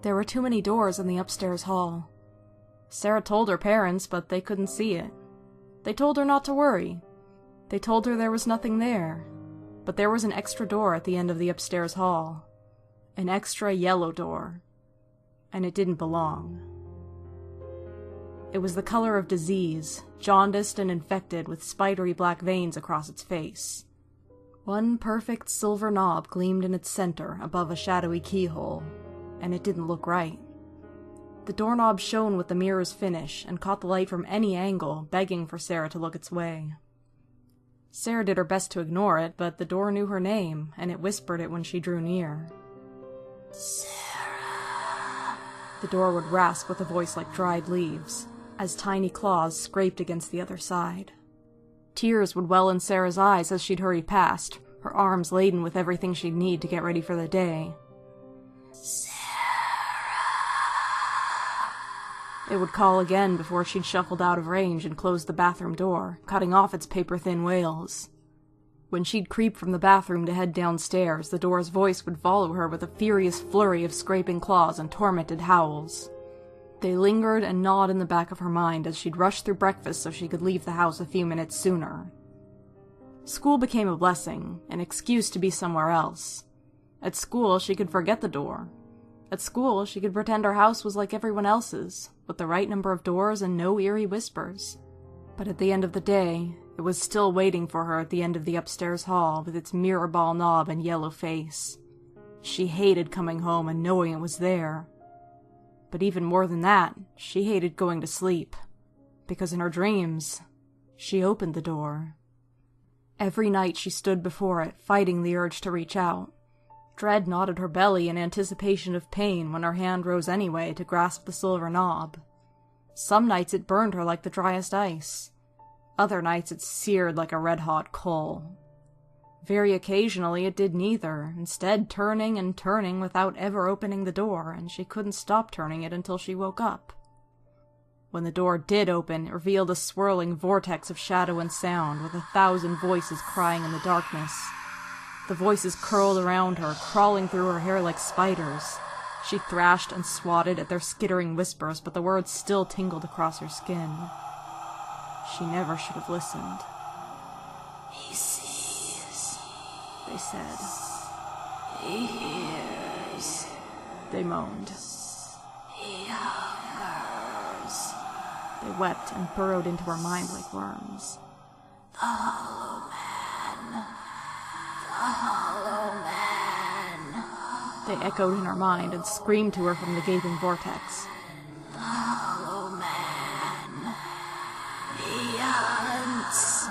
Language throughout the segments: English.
There were too many doors in the upstairs hall. Sarah told her parents, but they couldn't see it. They told her not to worry. They told her there was nothing there. But there was an extra door at the end of the upstairs hall. An extra yellow door. And it didn't belong. It was the color of disease, jaundiced and infected with spidery black veins across its face. One perfect silver knob gleamed in its center above a shadowy keyhole, and it didn't look right. The doorknob shone with the mirror's finish and caught the light from any angle, begging for Sarah to look its way. Sarah did her best to ignore it, but the door knew her name, and it whispered it when she drew near. Sarah. The door would rasp with a voice like dried leaves, as tiny claws scraped against the other side. Tears would well in Sarah's eyes as she'd hurry past, her arms laden with everything she'd need to get ready for the day. It would call again before she'd shuffled out of range and closed the bathroom door, cutting off its paper-thin wails. When she'd creep from the bathroom to head downstairs, the door's voice would follow her with a furious flurry of scraping claws and tormented howls. They lingered and gnawed in the back of her mind as she'd rush through breakfast so she could leave the house a few minutes sooner. School became a blessing, an excuse to be somewhere else. At school, she could forget the door. At school, she could pretend her house was like everyone else's, with the right number of doors and no eerie whispers. But at the end of the day, it was still waiting for her at the end of the upstairs hall with its mirror ball knob and yellow face. She hated coming home and knowing it was there. But even more than that, she hated going to sleep. Because in her dreams, she opened the door. Every night she stood before it, fighting the urge to reach out. Dread knotted her belly in anticipation of pain when her hand rose anyway to grasp the silver knob. Some nights it burned her like the driest ice. Other nights it seared like a red-hot coal. Very occasionally it did neither, instead turning and turning without ever opening the door, and she couldn't stop turning it until she woke up. When the door did open, it revealed a swirling vortex of shadow and sound, with 1,000 voices crying in the darkness. The voices curled around her, crawling through her hair like spiders. She thrashed and swatted at their skittering whispers, but the words still tingled across her skin. She never should have listened. He sees, they said. He hears, they moaned. he hungers. They wept and burrowed into her mind like worms. The Hollow Man. The Hollow Man. They echoed in her mind and screamed to her from the gaping vortex. The Hollow Man. He hunts.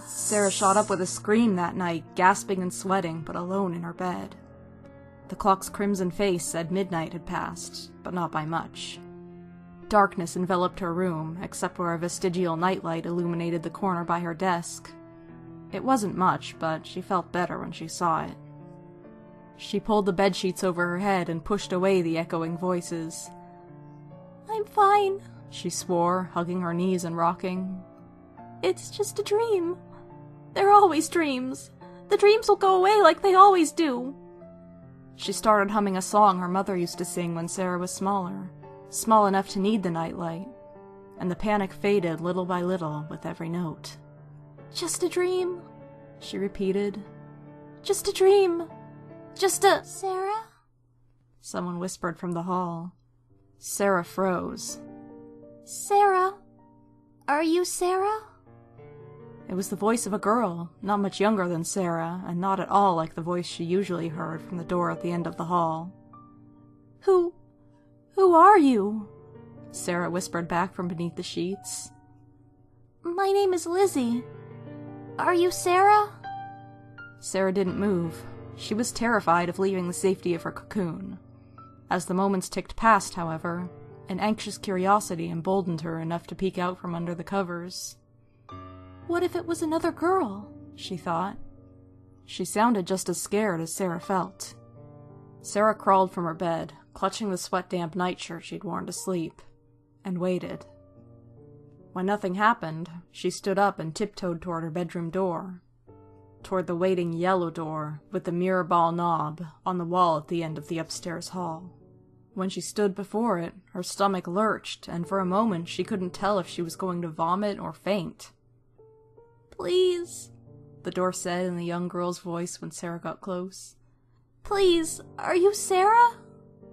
Sarah shot up with a scream that night, gasping and sweating, but alone in her bed. The clock's crimson face said midnight had passed, but not by much. Darkness enveloped her room, except where a vestigial nightlight illuminated the corner by her desk. It wasn't much, but she felt better when she saw it. She pulled the bedsheets over her head and pushed away the echoing voices. "I'm fine," she swore, hugging her knees and rocking. "It's just a dream. They're always dreams. The dreams will go away like they always do." She started humming a song her mother used to sing when Sarah was smaller, small enough to need the nightlight, and the panic faded little by little with every note. "Just a dream," she repeated. "Just a dream. Just a—" "Sarah?" someone whispered from the hall. Sarah froze. "Sarah? Are you Sarah?" It was the voice of a girl, not much younger than Sarah, and not at all like the voice she usually heard from the door at the end of the hall. Who are you?" Sarah whispered back from beneath the sheets. "My name is Lizzie. Are you Sarah?" Sarah didn't move. She was terrified of leaving the safety of her cocoon. As the moments ticked past, however, an anxious curiosity emboldened her enough to peek out from under the covers. "What if it was another girl?" she thought. She sounded just as scared as Sarah felt. Sarah crawled from her bed, clutching the sweat-damp nightshirt she'd worn to sleep, and waited. When nothing happened, she stood up and tiptoed toward her bedroom door. Toward the waiting yellow door with the mirror ball knob on the wall at the end of the upstairs hall. When she stood before it, her stomach lurched, and for a moment she couldn't tell if she was going to vomit or faint. "Please," the door said in the young girl's voice when Sarah got close. "Please, are you Sarah?"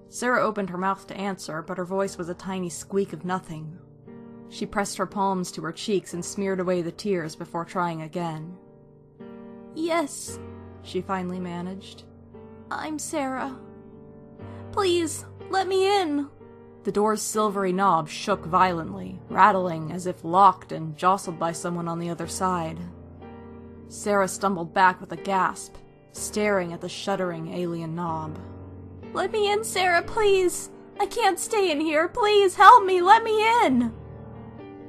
Sarah opened her mouth to answer, but her voice was a tiny squeak of nothing. She pressed her palms to her cheeks and smeared away the tears before trying again. "Yes," she finally managed. "I'm Sarah. Please, let me in." The door's silvery knob shook violently, rattling as if locked and jostled by someone on the other side. Sarah stumbled back with a gasp, staring at the shuddering alien knob. "Let me in, Sarah, please! I can't stay in here! Please, help me! Let me in!"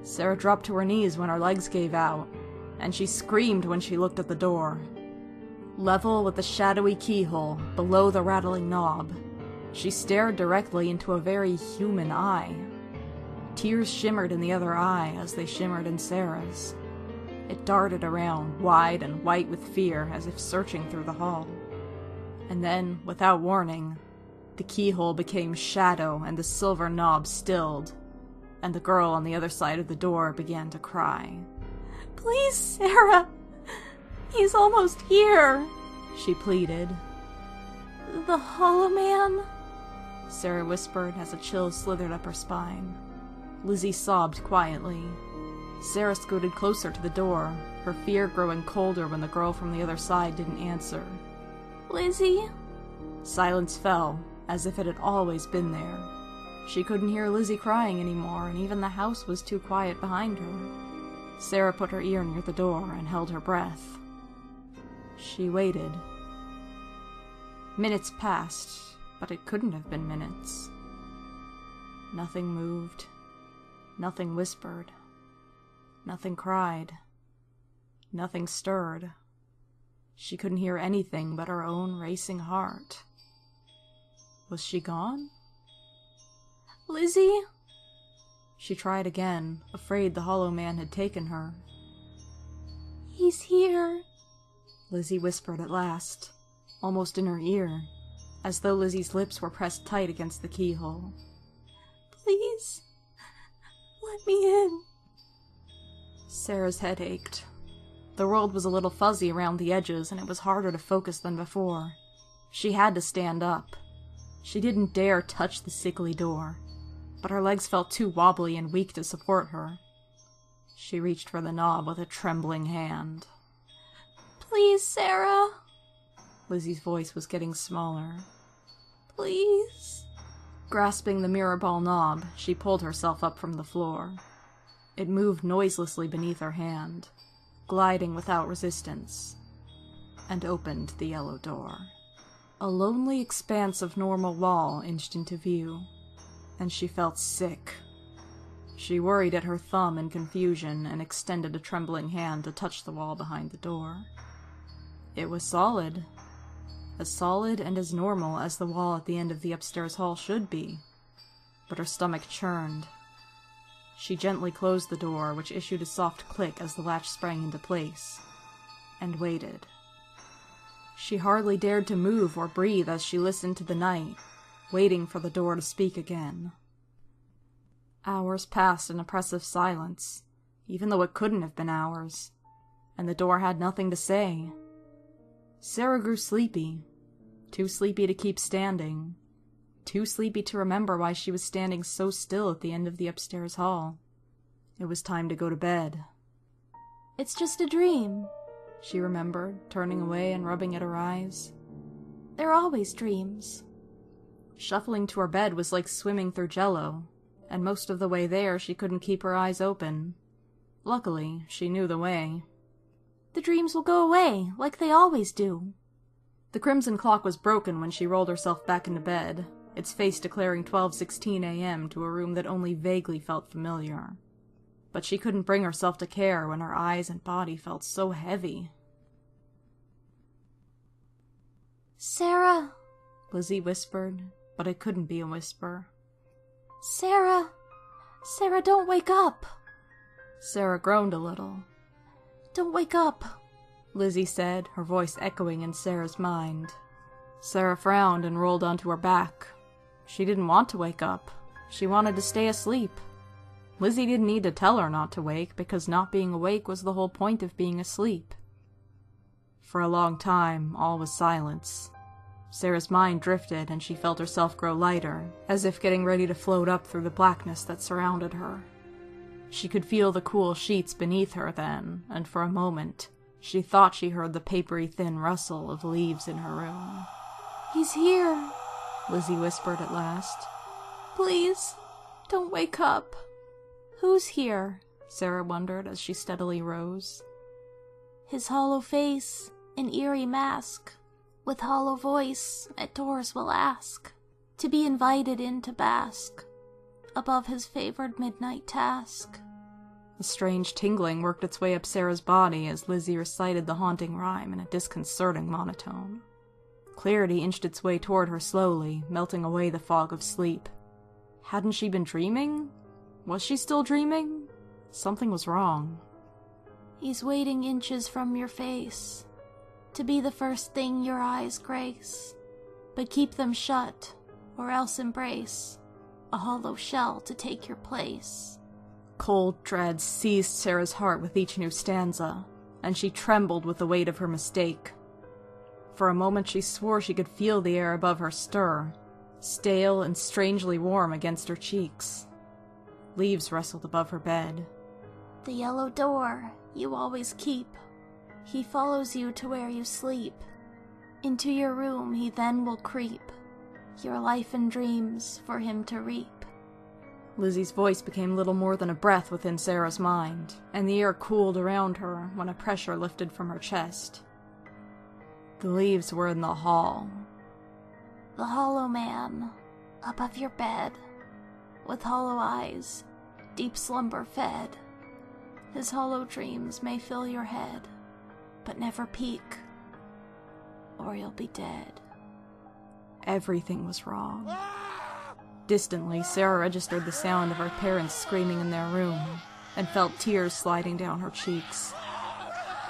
Sarah dropped to her knees when her legs gave out, and she screamed when she looked at the door. Level with the shadowy keyhole, below the rattling knob, she stared directly into a very human eye. Tears shimmered in the other eye as they shimmered in Sarah's. It darted around, wide and white with fear, as if searching through the hall. And then, without warning, the keyhole became shadow and the silver knob stilled, and the girl on the other side of the door began to cry. "Please, Sarah! He's almost here!" she pleaded. "The Hollow Man?" Sarah whispered as a chill slithered up her spine. Lizzie sobbed quietly. Sarah scooted closer to the door, her fear growing colder when the girl from the other side didn't answer. "Lizzie?" Silence fell, as if it had always been there. She couldn't hear Lizzie crying anymore, and even the house was too quiet behind her. Sarah put her ear near the door and held her breath. She waited. Minutes passed, but it couldn't have been minutes. Nothing moved. Nothing whispered. Nothing cried. Nothing stirred. She couldn't hear anything but her own racing heart. Was she gone? "Lizzie?" She tried again, afraid the Hollow Man had taken her. "He's here," Lizzie whispered at last, almost in her ear, as though Lizzie's lips were pressed tight against the keyhole. "Please, let me in." Sarah's head ached. The world was a little fuzzy around the edges, and it was harder to focus than before. She had to stand up. She didn't dare touch the sickly door, but her legs felt too wobbly and weak to support her. She reached for the knob with a trembling hand. "Please, Sarah." Lizzie's voice was getting smaller. "Please." Grasping the mirror ball knob, she pulled herself up from the floor. It moved noiselessly beneath her hand, gliding without resistance, and opened the yellow door. A lonely expanse of normal wall inched into view, and she felt sick. She worried at her thumb in confusion and extended a trembling hand to touch the wall behind the door. It was solid. As solid and as normal as the wall at the end of the upstairs hall should be, but her stomach churned. She gently closed the door, which issued a soft click as the latch sprang into place, and waited. She hardly dared to move or breathe as she listened to the night, waiting for the door to speak again. Hours passed in oppressive silence, even though it couldn't have been hours, and the door had nothing to say. Sarah grew sleepy, too sleepy to keep standing, too sleepy to remember why she was standing so still at the end of the upstairs hall. It was time to go to bed. "It's just a dream," she remembered, turning away and rubbing at her eyes. "They're always dreams." Shuffling to her bed was like swimming through jello, and most of the way there she couldn't keep her eyes open. Luckily, she knew the way. "The dreams will go away, like they always do." The crimson clock was broken when she rolled herself back into bed, its face declaring 12:16 a.m. to a room that only vaguely felt familiar. But she couldn't bring herself to care when her eyes and body felt so heavy. "Sarah," Lizzie whispered, but it couldn't be a whisper. Sarah! Sarah, don't wake up! Sarah groaned a little. Don't wake up! Lizzie said, her voice echoing in Sarah's mind. Sarah frowned and rolled onto her back. She didn't want to wake up. She wanted to stay asleep. Lizzie didn't need to tell her not to wake, because not being awake was the whole point of being asleep. For a long time, all was silence. Sarah's mind drifted, and she felt herself grow lighter, as if getting ready to float up through the blackness that surrounded her. She could feel the cool sheets beneath her then, and for a moment, she thought she heard the papery thin rustle of leaves in her room. He's here, Lizzie whispered at last. Please, don't wake up. Who's here? Sarah wondered as she steadily rose. His hollow face, an eerie mask, with hollow voice at doors will ask, to be invited in to bask, above his favored midnight task. A strange tingling worked its way up Sarah's body as Lizzie recited the haunting rhyme in a disconcerting monotone. Clarity inched its way toward her slowly, melting away the fog of sleep. Hadn't she been dreaming? Was she still dreaming? Something was wrong. He's waiting inches from your face, to be the first thing your eyes grace, but keep them shut, or else embrace a hollow shell to take your place. Cold dread seized Sarah's heart with each new stanza, and she trembled with the weight of her mistake. For a moment she swore she could feel the air above her stir, stale and strangely warm against her cheeks. Leaves rustled above her bed. The yellow door you always keep, he follows you to where you sleep. Into your room he then will creep, your life and dreams for him to reap. Lizzie's voice became little more than a breath within Sarah's mind, and the air cooled around her when a pressure lifted from her chest. The leaves were in the hall. The hollow man, above your bed, with hollow eyes, deep slumber fed. His hollow dreams may fill your head, but never peak, or you'll be dead. Everything was wrong. Distantly, Sarah registered the sound of her parents screaming in their room, and felt tears sliding down her cheeks.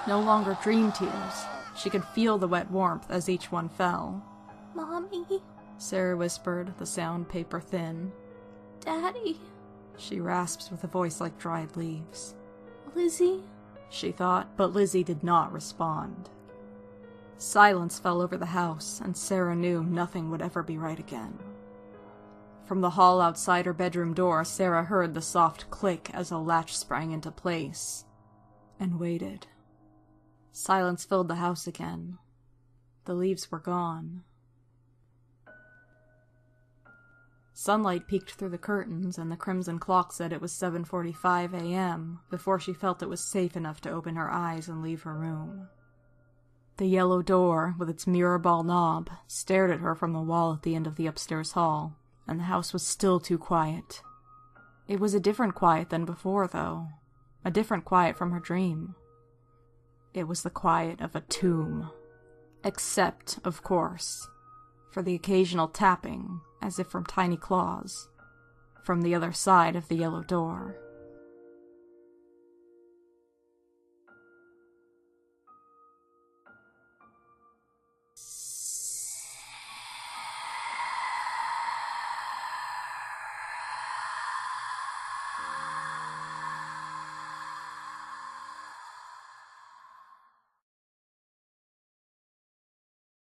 No longer dream tears. She could feel the wet warmth as each one fell. Mommy, Sarah whispered, the sound paper thin. Daddy, She rasped with a voice like dried leaves. Lizzie, She thought, but Lizzie did not respond. Silence fell over the house, and Sarah knew nothing would ever be right again. From the hall outside her bedroom door, Sarah heard the soft click as a latch sprang into place, and waited. Silence filled the house again. The leaves were gone. Sunlight peeked through the curtains, and the crimson clock said it was 7:45 a.m. before she felt it was safe enough to open her eyes and leave her room. The yellow door, with its mirror ball knob, stared at her from the wall at the end of the upstairs hall, and the house was still too quiet. It was a different quiet than before, though. A different quiet from her dream. It was the quiet of a tomb. Except, of course, for the occasional tapping, as if from tiny claws, from the other side of the yellow door.